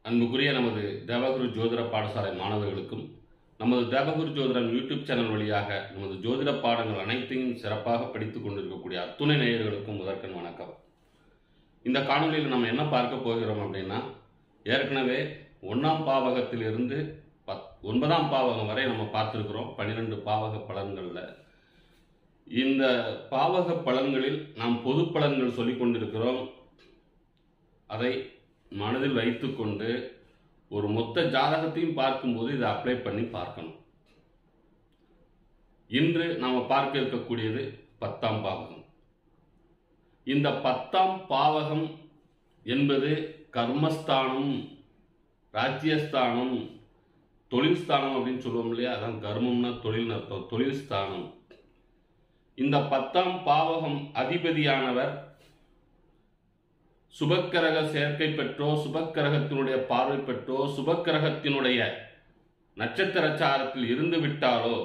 அன்புக்குரிய நமது தேவகுரு ஜோதிட பாடசாலை மாணவர்களுக்கும் நமது தேவகுரு ஜோதிடம் யூடியூப் சேனல் வழியாக நமது ஜோதிட பாடங்கள் அனைத்தையும் சிறப்பாக படித்துக் கொண்டிருக்கக்கூடிய அத்துணை நேயர்களுக்கும் முதற்கண் வணக்கம். இந்த காணொலியில் நம்ம என்ன பார்க்க போகிறோம் அப்படின்னா, ஏற்கனவே 1ஆம் பாவகத்திலிருந்து 9ஆம் பாவகம் வரை நம்ம பார்த்துருக்கிறோம். 12 பாவக பலன்களில் இந்த பாவக பலன்களில் நாம் பொது பலன்கள் சொல்லிக் கொண்டிருக்கிறோம். அதை மனதில் வைத்துக்கொண்டு ஒரு மொத்த ஜாதகத்தையும் பார்க்கும்போது இதை அப்ளை பண்ணி பார்க்கணும். இன்று நாம் பார்க்க இருக்கக்கூடியது 10ஆம் பாவகம். இந்த 10ஆம் பாவகம் என்பது கர்மஸ்தானம், ராஜ்யஸ்தானம், தொழில் ஸ்தானம் அப்படின்னு சொல்லுவோம் இல்லையா? அதான் கர்மம்னா தொழில் அர்த்தம், தொழில் ஸ்தானம். இந்த 10ஆம் பாவகம் அதிபதியானவர் சுபக்கிரக சேர்க்கை பெற்றோ, சுபக்கிரகத்தினுடைய பார்வை பெற்றோ, சுபக்கிரகத்தினுடைய நட்சத்திர சாரத்தில் இருந்து விட்டாலோ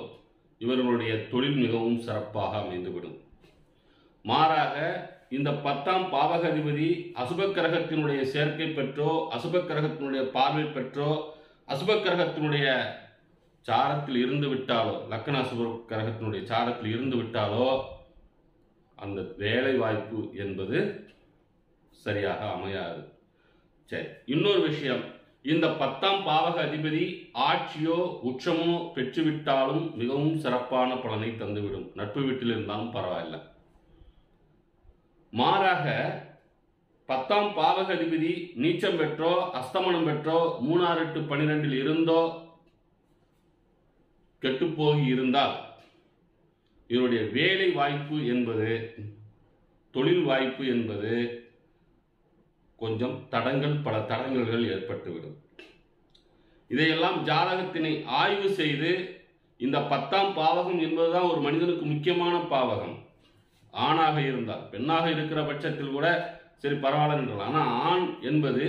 இவர்களுடைய தொழில் மிகவும் சிறப்பாக அமைந்துவிடும். மாறாக இந்த 10ஆம் பாவக அதிபதி அசுபக்கிரகத்தினுடைய சேர்க்கை பெற்றோ, அசுபக்கிரகத்தினுடைய பார்வை பெற்றோ, அசுபக்கிரகத்தினுடைய சாரத்தில் இருந்து விட்டாலோ, லக்ன அசுபக்கிரகத்தினுடைய சாரத்தில் இருந்து விட்டாலோ அந்த வேலை வாய்ப்பு என்பது சரியாக அமையாது. சரி, இன்னொரு விஷயம், இந்த 10ஆம் பாவக அதிபதி ஆட்சியோ உச்சமோ பெற்றுவிட்டாலும் மிகவும் சிறப்பான பலனை தந்துவிடும். நட்பு வீட்டில் இருந்தாலும் பரவாயில்லை. மாறாக 10ஆம் பாவக அதிபதி நீச்சம் பெற்றோ, அஸ்தமனம் பெற்றோ, 3, 6, 8, 12 இருந்தோ கெட்டுப்போகி இருந்தால் இவருடைய வேலை வாய்ப்பு என்பது, தொழில் வாய்ப்பு என்பது கொஞ்சம் பல தடங்கல்கள் ஏற்பட்டுவிடும். இதையெல்லாம் ஜாதகத்தினை ஆய்வு செய்து, இந்த 10ஆம் பாவகம் என்பதுதான் ஒரு மனிதனுக்கு முக்கியமான பாவகம். ஆணாக இருந்தால், பெண்ணாக இருக்கிற பட்சத்தில் கூட சரி பரவாயில்ல என்றால், ஆனால் ஆண் என்பது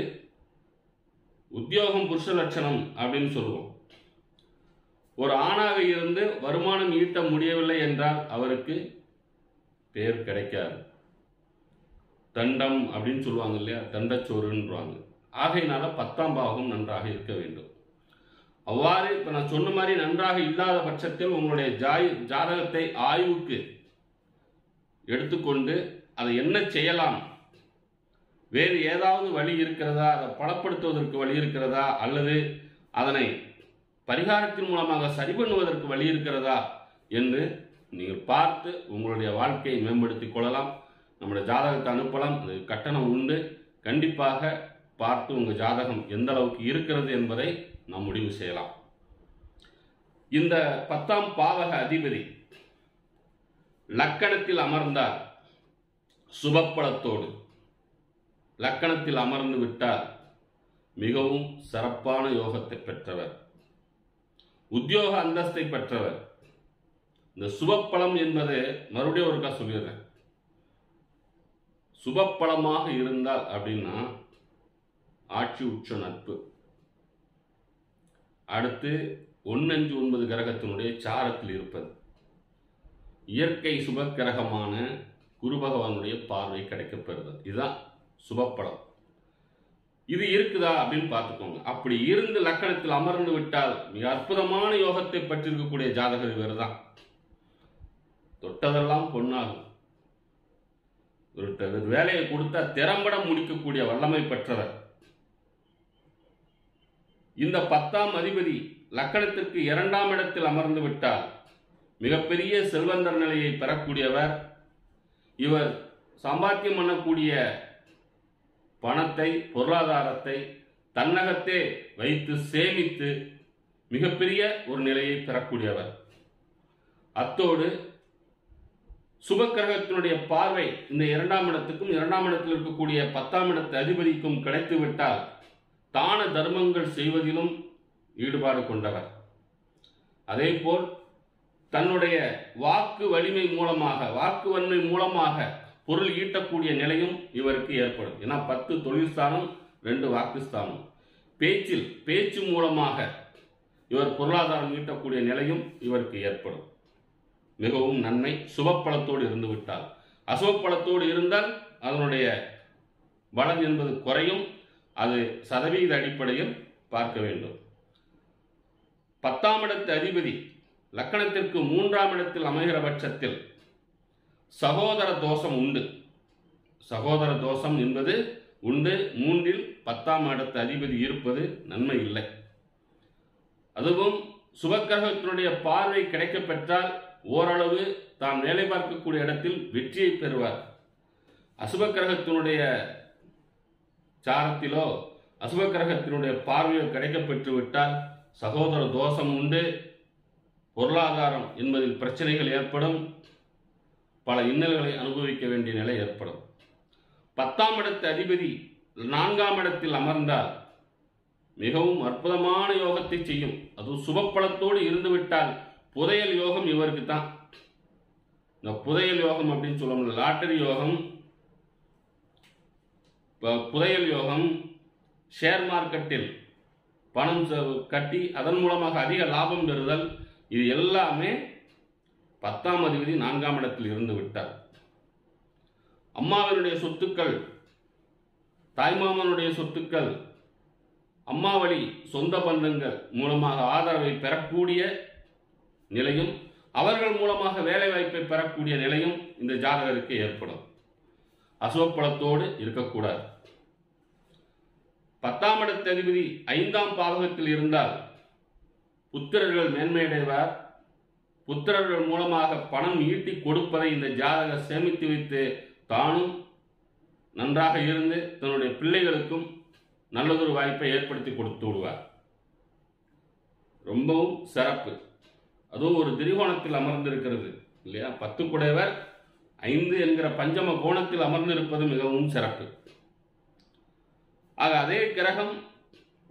உத்தியோகம் புருஷ லட்சணம் அப்படின்னு சொல்லுவோம். ஒரு ஆணாக இருந்து வருமானம் ஈட்ட முடியவில்லை என்றால் அவருக்கு பேர் கிடைக்காது. தண்டம் அப்படின்னு சொல்லுவாங்க இல்லையா? தண்டச்சோறுன்றாங்க. ஆகையினால 10ஆம் பாவகம் நன்றாக இருக்க வேண்டும். அவ்வாறு இப்போ நான் சொன்ன மாதிரி நன்றாக இல்லாத பட்சத்தில் உங்களுடைய ஜாதகத்தை ஆய்வுக்கு எடுத்துக்கொண்டு அதை என்ன செய்யலாம், வேறு ஏதாவது வழி இருக்கிறதா, அதை பலப்படுத்துவதற்கு வழி இருக்கிறதா, அல்லது அதனை பரிகாரத்தின் மூலமாக சரி பண்ணுவதற்கு வழி இருக்கிறதா என்று நீங்கள் பார்த்து உங்களுடைய வாழ்க்கையை மேம்படுத்திக் கொள்ளலாம். நம்முடைய ஜாதகத்தை அனுப்பலாம். அது கட்டணம் உண்டு. கண்டிப்பாக பார்த்து உங்கள் ஜாதகம் எந்த அளவுக்கு இருக்கிறது என்பதை நாம் முடிவு செய்யலாம். இந்த 10ஆம் பாவக அதிபதி லக்கணத்தில் அமர்ந்தால் சுபப்பலத்தோடு, லக்கணத்தில் அமர்ந்து விட்டால் மிகவும் சிறப்பான யோகத்தை பெற்றவர், உத்தியோக அந்தஸ்தை பெற்றவர். இந்த சுபப்பலம் என்பது மறுபடியும் ஒருக்கா சொல்லிடுறேன். சுபப்பலமாக இருந்தால் அப்படின்னா ஆட்சி உச்ச நட்பு, அடுத்து 1, 5, 9 கிரகத்தினுடைய சாரத்தில் இருப்பது, இயற்கை சுப கிரகமான குரு பகவானுடைய பார்வை கிடைக்கப்பெறுவது, இதுதான் சுபப்பலம். இது இருக்குதா அப்படின்னு பார்த்துக்கோங்க. அப்படி இருந்து லக்கணத்தில் அமர்ந்து விட்டால் மிக அற்புதமான யோகத்தை பெற்றிருக்கக்கூடிய ஜாதகர் இவர் தான். தொட்டதெல்லாம் பொன்னாகும். ஒரு வேலையை கொடுத்தா திறம்பட முடிக்கக்கூடிய வல்லமை பெற்றவர். இந்த 10ஆம் அதிபதி லக்கணத்திற்கு 2ஆம் இடத்தில் அமர்ந்து விட்டால் மிகப்பெரிய செல்வந்தர் நிலையை பெறக்கூடியவர். இவர் சம்பாத்தியம் பண்ணக்கூடிய பணத்தை, பொருளாதாரத்தை தன்னகத்தே வைத்து சேமித்து மிகப்பெரிய ஒரு நிலையை பெறக்கூடியவர். அத்தோடு சுபக்கிரகத்தினுடைய பார்வை இந்த 2ஆம் இடத்துக்கும் 2ஆம் இடத்தில் இருக்கக்கூடிய 10ஆம் இடத்து அதிபதிக்கும் கிடைத்துவிட்டால் தான தர்மங்கள் செய்வதிலும் ஈடுபாடு கொண்டவர். அதே போல் தன்னுடைய வாக்கு வலிமை மூலமாக, வாக்கு வன்மை மூலமாக பொருள் ஈட்டக்கூடிய நிலையும் இவருக்கு ஏற்படும். ஏன்னா 10 தொழில் ஸ்தானம், 2 வாக்குஸ்தானம். பேச்சு மூலமாக இவர் பொருளாதாரம் ஈட்டக்கூடிய நிலையும் இவருக்கு ஏற்படும். மிகவும் நன்மை. சுபப்பலத்தோடு இருந்து விட்டால். அசுபப்பலத்தோடு இருந்தால் அதனுடைய பலம் என்பது குறையும். அது சதவீத அடிப்படையில் பார்க்க வேண்டும். 10ஆம் இடத்து அதிபதி லக்கணத்திற்கு 3ஆம் இடத்தில் அமைகிற பட்சத்தில் சகோதர தோஷம் உண்டு. சகோதர தோஷம் என்பது உண்டு. 3இல் 10ஆம் இடத்து அதிபதி இருப்பது நன்மை இல்லை. அதுவும் சுபக்கிரகத்தினுடைய பார்வை கிடைக்கப் பெற்றால் ஓரளவு தாம் வேலை பார்க்கக்கூடிய இடத்தில் வெற்றியை பெறுவார். அசுபக்கிரகத்தினுடைய சாரத்திலோ அசுபக்கிரகத்தினுடைய பார்வையோ கிடைக்கப் பெற்று விட்டால் சகோதர தோஷம் உண்டு. பொருளாதாரம் என்பதில் பிரச்சனைகள் ஏற்படும். பல இன்னல்களை அனுபவிக்க வேண்டிய நிலை ஏற்படும். 10ஆம் இடத்து அதிபதி 4ஆம் இடத்தில் அமர்ந்தால் மிகவும் அற்புதமான யோகத்தை செய்யும். அது சுபப்பலத்தோடு இருந்துவிட்டால் புதையல் யோகம் இவருக்கு தான். இந்த புதையல் யோகம் அப்படின்னு சொல்லுவோம், லாட்டரி யோகம், புதையல் யோகம், ஷேர் மார்க்கெட்டில் பணம் கட்டி அதன் மூலமாக அதிக லாபம் பெறுதல், இது எல்லாமே 10ஆம் அதிபதி 4ஆம் இடத்தில் இருந்து விட்டார். அம்மாவினுடைய சொத்துக்கள், தாய்மாமனுடைய சொத்துக்கள், அம்மா வழி சொந்த பந்தங்கள் மூலமாக ஆதரவை பெறக்கூடிய நிலையும் அவர்கள் மூலமாக வேலை வாய்ப்பை பெறக்கூடிய நிலையும் இந்த ஜாதகருக்கு ஏற்படும். அசுபப்பலத்தோடு இருக்கக்கூடாது. 10ஆம் இடத்து அதிபதி 5ஆம் பாவகத்தில் இருந்தால் புத்திரர்கள் மேன்மையடைவார். புத்திரர்கள் மூலமாக பணம் ஈட்டி கொடுப்பதை இந்த ஜாதகர் சேமித்து வைத்து தானும் நன்றாக இருந்து தன்னுடைய பிள்ளைகளுக்கும் நல்லதொரு வாய்ப்பை ஏற்படுத்தி கொடுத்து விடுவார். ரொம்பவும் சிறப்பு. அதுவும் ஒரு திரிகோணத்தில் அமர்ந்திருக்கிறது இல்லையா? 10 குடையவர் 5 என்கிற பஞ்சம கோணத்தில் அமர்ந்திருப்பது மிகவும் சிறப்பு. ஆக அதே கிரகம்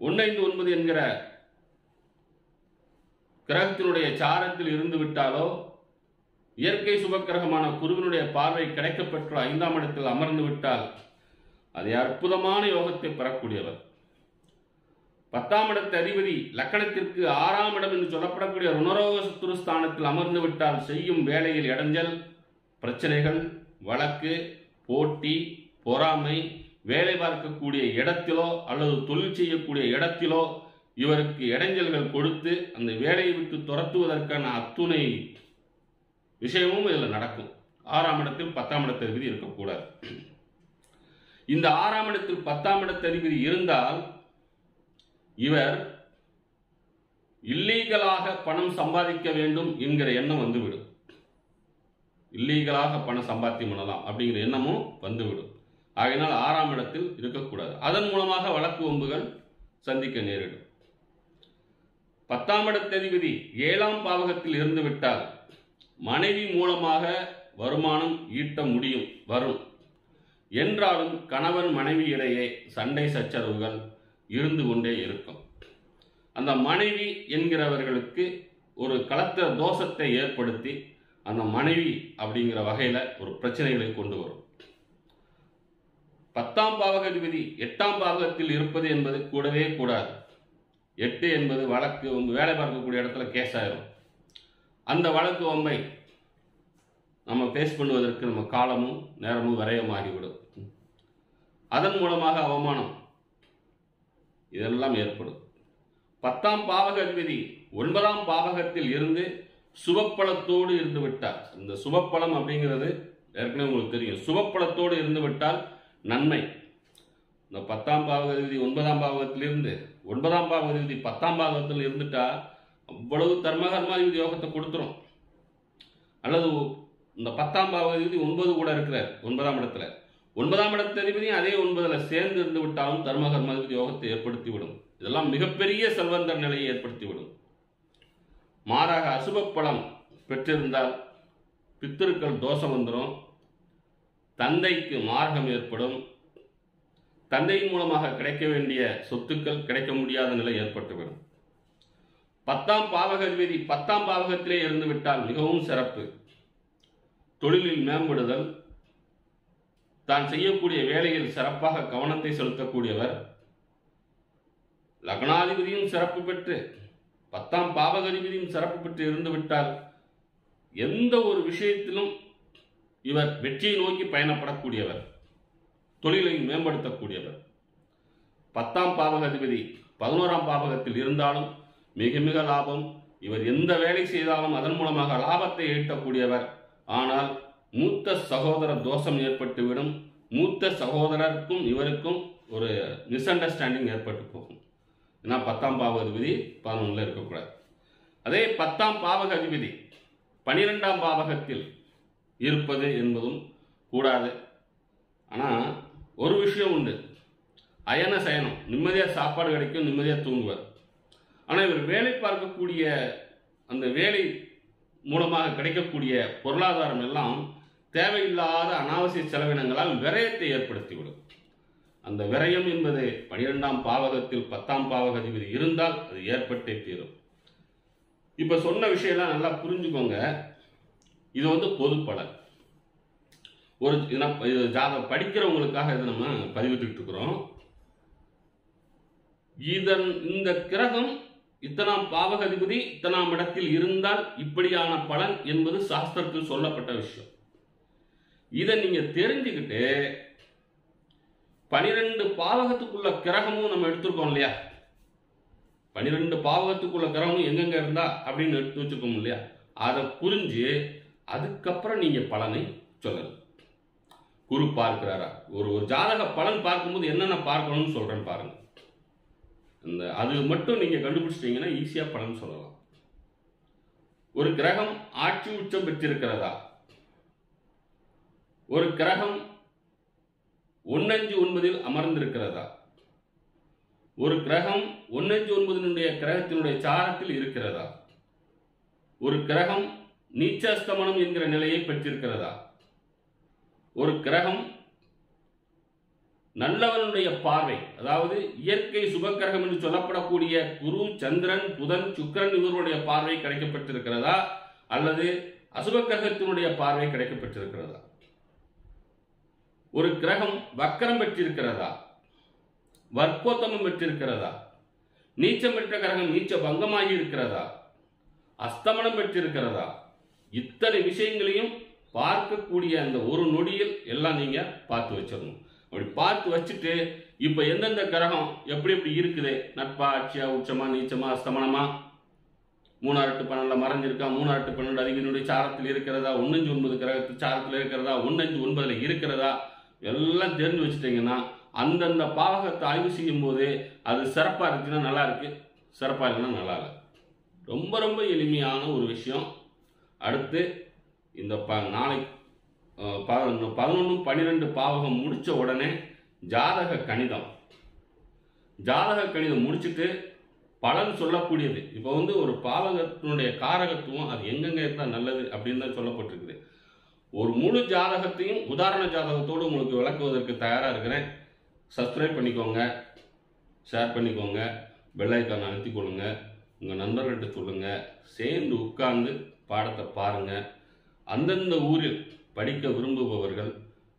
159 என்கிற கிரகத்தினுடைய சாரத்தில் இருந்து விட்டாலோ இயற்கை சுபக்கிரகமான குருவினுடைய பார்வை கிடைக்கப்பெற்ற 5ஆம் இடத்தில் அமர்ந்து விட்டால் அதை அற்புதமான யோகத்தை பெறக்கூடியவர். 10ஆம் இடத்து அதிபதி லக்கணத்திற்கு 6ஆம் இடம் என்று சொல்லப்படக்கூடிய ருணரோக சத்துருஸ்தானத்தில் அமர்ந்து விட்டால் செய்யும் வேலையில் இடைஞ்சல், பிரச்சனைகள், வழக்கு, போட்டி, பொறாமை, வேலை பார்க்கக்கூடிய இடத்திலோ அல்லது தொழில் செய்யக்கூடிய இடத்திலோ இவருக்கு இடைஞ்சல்கள் கொடுத்து அந்த வேலையை விட்டு துரத்துவதற்கான அத்துணை விஷயமும் இதில் நடக்கும். 6ஆம் இடத்தில் 10ஆம் இடத்து அதிபதி இருக்கக்கூடாது. இந்த 6ஆம் இடத்தில் 10ஆம் இடத்து அதிபதி இருந்தால் இவர் இல்லீகலாக பணம் சம்பாதிக்க வேண்டும் என்கிற எண்ணம் வந்துவிடும். இல்லீகலாக பணம் சம்பாத்தியம் பண்ணலாம் அப்படிங்கிற எண்ணமும் வந்துவிடும். ஆகையினால் 6ஆம் இடத்தில் இருக்கக்கூடாது. அதன் மூலமாக வழக்கு வம்புகள் சந்திக்க நேரிடும். 10ஆம் இடத்து அதிபதி 7ஆம் பாவகத்தில் இருந்து விட்டால் மனைவி மூலமாக வருமானம் ஈட்ட முடியும், வரும். என்றாலும் கணவன் மனைவி இடையே சண்டை சச்சரவுகள் இருந்து கொண்டே இருக்கும். அந்த மனைவி என்கிறவர்களுக்கு ஒரு கலத்திர தோஷத்தை ஏற்படுத்தி அந்த மனைவி அப்படிங்கிற வகையில் ஒரு பிரச்சனைகளை கொண்டு வரும். 10ஆம் பாவகாதிபதி 8ஆம் பாவகத்தில் இருப்பது என்பது கூடவே கூடாது. 8 என்பது வழக்கு வேலை பார்க்கக்கூடிய இடத்துல கேஸ் ஆயிரும். அந்த வழக்கு வம்பை நம்ம பேஸ் பண்ணுவதற்கு நம்ம காலமும் நேரமும் விரயமாகிவிடும். அதன் மூலமாக அவமானம் இதெல்லாம் ஏற்படும். 10ஆம் பாவக அதிபதி 9ஆம் பாவகத்தில் இருந்து சுபப்பலத்தோடு இருந்து விட்டார். இந்த சுபப்பலம் அப்படிங்கிறது ஏற்கனவே உங்களுக்கு தெரியும். சுபப்பலத்தோடு இருந்து விட்டால் நன்மை. இந்த 10ஆம் பாவக அதிபதி 9ஆம் பாவகத்திலிருந்து 9ஆம் பாவக அதிபதி 10ஆம் பாவகத்தில் இருந்துட்டா அவ்வளவு தர்மகர்மாதிபதி யோகத்தை கொடுத்துரும். அல்லது இந்த 10ஆம் பாவகாதிபதி 9 கூட இருக்கிறார் 9ஆம் இடத்துல. 9ஆம் இடத்து அதிபதியும் அதே 9ல் சேர்ந்து இருந்து விட்டாலும் தர்மகர்மாதிபதி யோகத்தை ஏற்படுத்தி விடும். இதெல்லாம் மிகப்பெரிய செல்வந்தர் நிலையை ஏற்படுத்திவிடும். மாறாக அசுப பலம் பெற்றிருந்தால் பித்திருக்கள் தோஷம் வந்துடும். தந்தைக்கு மார்க்கம் ஏற்படும். தந்தையின் மூலமாக கிடைக்க வேண்டிய சொத்துக்கள் கிடைக்க முடியாத நிலை ஏற்பட்டுவிடும். 10ஆம் பாவக அதிபதி 10ஆம் பாவகத்திலே இருந்து விட்டால் மிகவும் சிறப்பு. தொழிலில் மேம்படுதல், தான் செய்யக்கூடிய வேலையில் சிறப்பாக கவனத்தை செலுத்தக்கூடியவர். லக்னாதிபதியும் சிறப்பு பெற்று 10ஆம் பாவகாதிபதியும் சிறப்பு பெற்று இருந்து விட்டால் எந்த ஒரு விஷயத்திலும் இவர் வெற்றியை நோக்கி பயணப்படக்கூடியவர், தொழிலை மேம்படுத்தக்கூடியவர். 10ஆம் பாவகாதிபதி 11ஆம் பாவகத்தில் இருந்தாலும் மிக மிக லாபம். இவர் எந்த வேலை செய்தாலும் அதன் மூலமாக லாபத்தை ஈட்டக்கூடியவர். ஆனால் மூத்த சகோதர தோஷம் ஏற்பட்டுவிடும். மூத்த சகோதரருக்கும் இவருக்கும் ஒரு மிஸ் அண்டர்ஸ்டாண்டிங் ஏற்பட்டு போகும். ஏன்னா 10ஆம் பாவகாதிபதி 11ல் இருக்கக்கூடாது. அதே 10ஆம் பாவகாதிபதி 12ஆம் பாவகத்தில் இருப்பது என்பதும் கூடாது. ஆனால் ஒரு விஷயம் உண்டு, அயன சயனம், நிம்மதியாக சாப்பாடு கிடைக்கும், நிம்மதியாக தூங்குவார். ஆனால் இவர் வேலை பார்க்கக்கூடிய அந்த வேலை மூலமாக கிடைக்கக்கூடிய பொருளாதாரம் எல்லாம் தேவையில்லாத அனாவசிய செலவினங்களால் விரயத்தை ஏற்படுத்திவிடும். அந்த விரயம் என்பது 12ஆம் பாவகத்தில் 10ஆம் பாவகாதிபதி இருந்தால் அது ஏற்பட்டே தீரும். இப்போ சொன்ன விஷயம்லாம் நல்லா புரிஞ்சுக்கோங்க. இது பொது பலன். ஒரு ஜாதகம் படிக்கிறவங்களுக்காக இதை நம்ம பதிவிட்டு இருக்கிறோம். இந்த கிரகம் இத்தனாம் பாவகாதிபதி இத்தனாம் இடத்தில் இருந்தால் இப்படியான பலன் என்பது சாஸ்திரத்தில் சொல்லப்பட்ட விஷயம். இதை நீங்க தெரிஞ்சுக்கிட்டு 12 பாவகத்துக்குள்ள கிரகமும் நம்ம எடுத்திருக்கோம் இல்லையா, 12 பாவகத்துக்குள்ள கிரகமும் எங்கெங்க இருந்தா அப்படின்னு எடுத்து வச்சிருக்கோம் இல்லையா, அதை புரிஞ்சு அதுக்கப்புறம் நீங்க பலனை சொல்லணும். குரு பார்க்கிறாரா, ஒரு ஜாதக பலன் பார்க்கும்போது என்னென்ன பார்க்கணும்னு சொல்றேன் பாருங்க. அது மட்டும் நீங்க கண்டுபிடிச்சிட்டீங்கன்னா ஈஸியா பலன் சொல்லலாம். ஒரு கிரகம் ஆட்சி உச்சம் பெற்றிருக்கிறதா, ஒரு கிரகம் 159 அமர்ந்திருக்கிறதா, ஒரு கிரகம் 159 கிரகத்தினுடைய சாரத்தில் இருக்கிறதா, ஒரு கிரகம் நீச்சஸ்தமனம் என்கிற நிலையை பெற்றிருக்கிறதா, ஒரு கிரகம் நல்லவனுடைய பார்வை, அதாவது இயற்கை சுபக்கிரகம் என்று சொல்லப்படக்கூடிய குரு, சந்திரன், புதன், சுக்கிரன் இவருடைய பார்வை கிடைக்கப்பட்டிருக்கிறதா, அல்லது அசுப கிரகத்தினுடைய பார்வை கிடைக்கப்பட்டிருக்கிறதா, ஒரு கிரகம் வக்கரம் பெற்றிருக்கிறதா, வர்க்கோத்தமம் பெற்றிருக்கிறதா, நீச்சம் பெற்ற கிரகம் நீச்ச பங்கமாகி இருக்கிறதா, அஸ்தமனம் பெற்றிருக்கிறதா, இத்தனை விஷயங்களையும் பார்க்கக்கூடிய அந்த ஒரு நொடியில் எல்லாம் நீங்க பார்த்து வச்சிடணும். அப்படி பார்த்து வச்சுட்டு இப்ப எந்தெந்த கிரகம் எப்படி எப்படி இருக்குது, நட்பா, ஆட்சியா, உச்சமா, நீச்சமா, அஸ்தமனமா, 3/12 மறைஞ்சிருக்கா, 3/12 அதிபதியினுடைய சாரத்தில் இருக்கிறதா, 159 கிரகத்து சாரத்தில் இருக்கிறதா, 159 இருக்கிறதா, எல்லாம் தெரிஞ்சு வச்சுட்டீங்கன்னா அந்தந்த பாவகத்தை ஆய்வு செய்யும் போது அது சிறப்பாக இருக்குன்னா நல்லா இருக்கு, சிறப்பாக இல்லைன்னா நல்லா இல்லை. ரொம்ப ரொம்ப எளிமையான ஒரு விஷயம். அடுத்து இந்த நாளை 11, 12 பாவகம் முடிச்ச உடனே ஜாதக கணிதம் முடிச்சுட்டு பலன் சொல்லக்கூடியது. இப்போ ஒரு பாவகத்தினுடைய காரகத்துவம் அது எங்கெங்க இருந்தால் நல்லது அப்படின்னு தான் சொல்லப்பட்டிருக்குது. ஒரு முழு ஜாதகத்தையும் உதாரண ஜாதகத்தோடு உங்களுக்கு விளக்குவதற்கு தயாராக இருக்கிறேன். சப்ஸ்கிரைப் பண்ணிக்கோங்க, ஷேர் பண்ணிக்கோங்க, பெல் ஐக்கான் அழுத்திக் கொள்ளுங்க, உங்கள் நண்பர்கள்ட்ட சொல்லுங்கள், சேர்ந்து உட்கார்ந்து பாடத்தை பாருங்கள். அந்தந்த ஊரில் படிக்க விரும்புபவர்கள்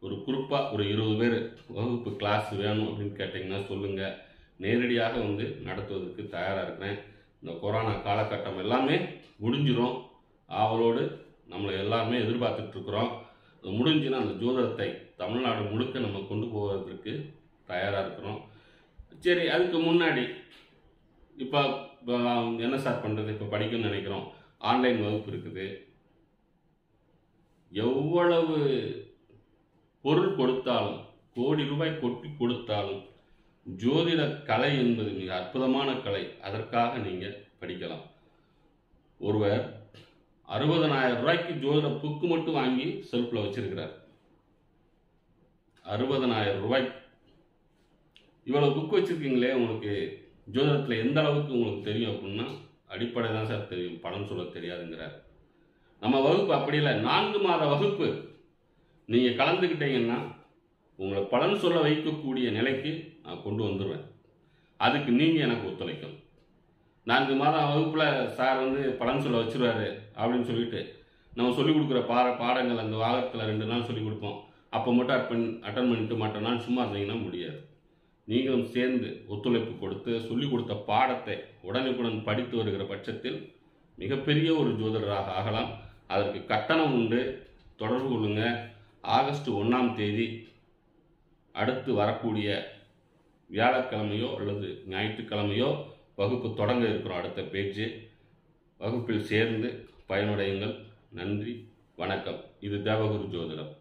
ஒரு குறிப்பாக ஒரு 20 பேர் வகுப்பு கிளாஸ் வேணும் அப்படின்னு கேட்டிங்கன்னா சொல்லுங்கள். நேரடியாக நடத்துவதற்கு தயாராக இருக்கிறேன். இந்த கொரோனா காலகட்டம் எல்லாமே முடிஞ்சிடும். ஆவலோடு நம்மளை எல்லாருமே எதிர்பார்த்துட்ருக்குறோம். அது முடிஞ்சுன்னா அந்த ஜோதிடத்தை தமிழ்நாடு முழுக்க நம்ம கொண்டு போவதற்கு தயாராக இருக்கிறோம். சரி, அதுக்கு முன்னாடி இப்போ என்ன சார் பண்ணுறது, இப்போ படிக்கணும்னு நினைக்கிறோம், ஆன்லைன் வகுப்பு இருக்குது. எவ்வளவு பொருள் கொடுத்தாலும், கோடி ரூபாய் கொட்டி கொடுத்தாலும் ஜோதிட கலை என்பது மிக அற்புதமான கலை. அதற்காக நீங்கள் படிக்கலாம். ஒருவர் 60,000 ரூபாய்க்கு ஜோதிட புக்கு மட்டும் வாங்கி செல்ஃபில் வச்சிருக்கிறார். 60,000 ரூபாய். இவ்வளவு புக்கு வச்சிருக்கீங்களே, உங்களுக்கு ஜோதிடத்தில் எந்த அளவுக்கு உங்களுக்கு தெரியும் அப்படின்னா அடிப்படை தான் சார் தெரியும், பலன் சொல்ல தெரியாதுங்கிறார். நம்ம வகுப்பு அப்படி இல்லை, 4 மாத வகுப்பு. நீங்கள் கலந்துக்கிட்டீங்கன்னா உங்களை பலன் சொல்ல வைக்கக்கூடிய நிலைக்கு நான் கொண்டு வந்துடுவேன். அதுக்கு நீங்கள் எனக்கு ஒத்துழைக்கணும். 4 மாதம் வகுப்பில் சார் பலன் சொல்ல வச்சுருவாரு அப்படின்னு சொல்லிட்டு நம்ம சொல்லிக் கொடுக்குற பாடங்கள் அந்த வாரத்தில் 2 நாள் சொல்லிக் கொடுப்போம். அப்போ மட்டும் அட்டன் பண்ணிட்டு மற்ற நாள் சும்மா இருந்தீங்கன்னா முடியாது. நீங்களும் சேர்ந்து ஒத்துழைப்பு கொடுத்து சொல்லிக் கொடுத்த பாடத்தை உடனுக்குடன் படித்து வருகிற பட்சத்தில் மிகப்பெரிய ஒரு ஜோதிடராக ஆகலாம். அதற்கு கட்டணம் உண்டு, தொடர்பு கொள்ளுங்க. ஆகஸ்ட் 1ஆம் தேதி அடுத்து வரக்கூடிய வியாழக்கிழமையோ அல்லது ஞாயிற்றுக்கிழமையோ வகுப்பு தொடங்க இருக்கிறோம். அடுத்த பேஜ் வகுப்பில் சேர்ந்து பயனடையுங்கள். நன்றி, வணக்கம். இது தேவகுரு ஜோதிடம்.